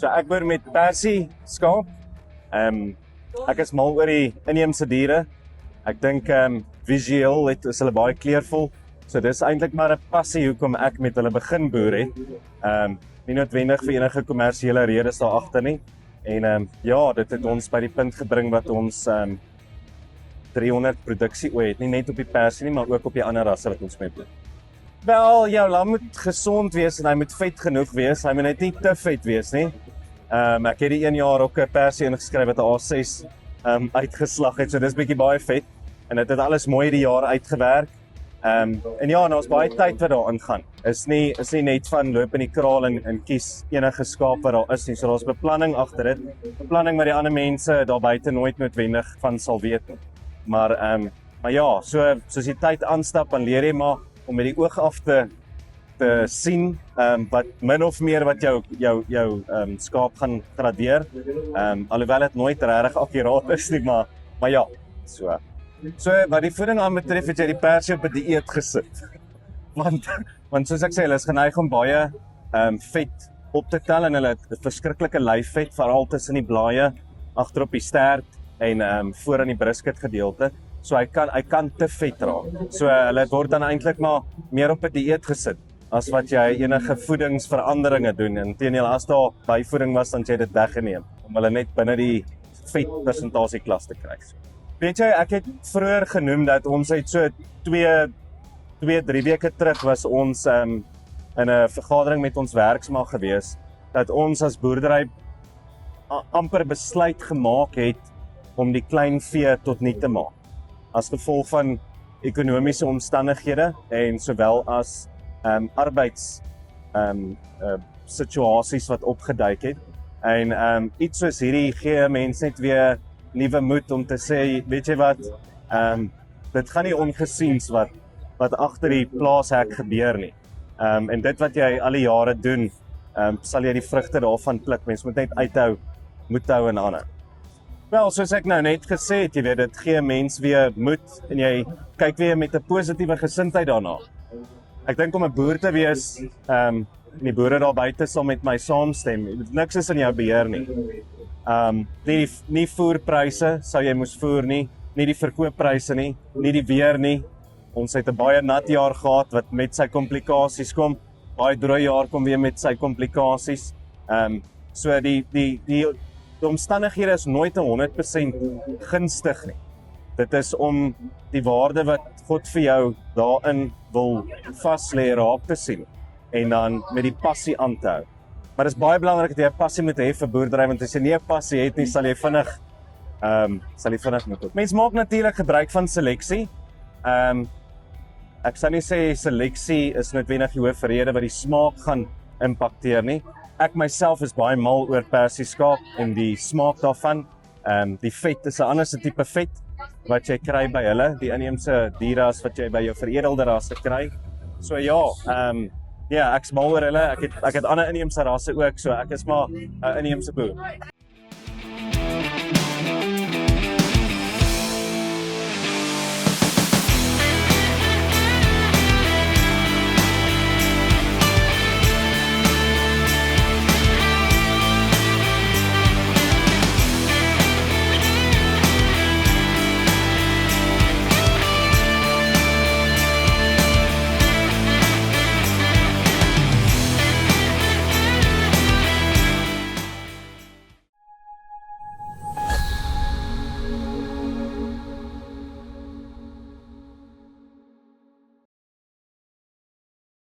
So ek boer met persie skaap. Ek is mal oor die inheemse diere. Ek dink visueel is hulle baie kleurvol. So dis eintlik maar 'n passie hoekom ek met hulle begin boer het. Nie noodwendig vir enige kommersiële redes daar agter nie. En ja, dit het ons by die punt gebring wat ons 300 produksie het, nie net op die persie nie, maar ook op die ander rasse wat ons mee doen. Wel, jou lam moet gesond wees en hy moet vet genoeg wees. Hy moet net nie te vet wees nie. Ek het die 1 jaar ook 'n persie ingeskryf wat 'n A6 uitgeslag het. So dis bietjie baie vet en dit het alles mooi die jaar uitgewerk. En ja, nou is baie tyd wat daarin gaan. Is nie net van loop in die kraal en kies enige skaap wat daar is nie. So daar's beplanning agter dit. Beplanning wat die ander mense daar buite nooit noodwendig van sal weet nie. Maar ja, soos die tyd aanstap, dan leer jy maar om met die oog af te sien wat min of meer wat jou skaap gaan gradeer. Alhoewel dit nooit regtig akkuraat is nie, maar ja, so wat die voeding aan betref, het jy die persie op 'n dieet gesit. Want soos ek sê, hulle is geneig om baie vet op te tel en hulle het verskriklike lyfvet, veral tussen die blaaie, agter op die stert en voor aan die brisket gedeelte. So hy kan te vet raak. So hulle word dan eintlik maar meer op 'n dieet gesit as wat jy enige voedingsveranderinge doen. Inteendeel, as daar byvoeding was, dan jy dit weggeneem om hulle net binne die vet persentasie klas te kry. Weet jy, ek het vroeër genoem dat ons het so 2-3 weke terug was ons in 'n vergadering met ons werksmaag gewees dat ons as boerdery amper besluit gemaak het om die klein vee tot nul te maak as gevolg van ekonomiese omstandighede en sowel as arbeids situasies wat opgeduik het. En iets soos hierdie gee mense net weer nuwe moed om te sê, weet jy wat, dit gaan nie ongesiens wat agter die plaashek gebeur nie. En dit wat jy al die jare doen, sal jy die vrugte daarvan pluk. Mens moet net moed hou en aanhou. Wel, soos ek nou net gesê het, jy weet, dit gee mens weer moed en jy kyk weer met 'n positiewe gesindheid daarna. Ek dink om 'n boer te wees, die boere daar buite sal met my saamstem. Niks is in jou beheer nie. Nie voerpryse sou jy moes voer nie die verkooppryse nie die weer nie. Ons het 'n baie nat jaar gehad wat met sy komplikasies kom. Baie droë jaar kom weer met sy komplikasies. So die omstandighede is nooit 100% gunstig nie. Dit is om die waarde wat God vir jou daarin wil vas lê raak te sien en dan met die passie aan te hou. Maar dit is baie belangrik dat jy 'n passie moet hê vir boerdery, want as jy nie 'n passie het nie, sal jy vinnig moet. Mens maak natuurlik gebruik van seleksie. Ek sal nie sê seleksie is noodwendig die hoofrede wat die smaak gaan impakteer nie. Ek myself is baie mal oor persieskaap en die smaak daarvan. Die vet is 'n ander tipe vet wat jy kry by hulle, die inheemse dieras wat jy by jou veredelde rasse kry. So ja, ek's mal oor hulle. Ek het ander inheemse rasse ook, so ek is maar 'n inheemse boer.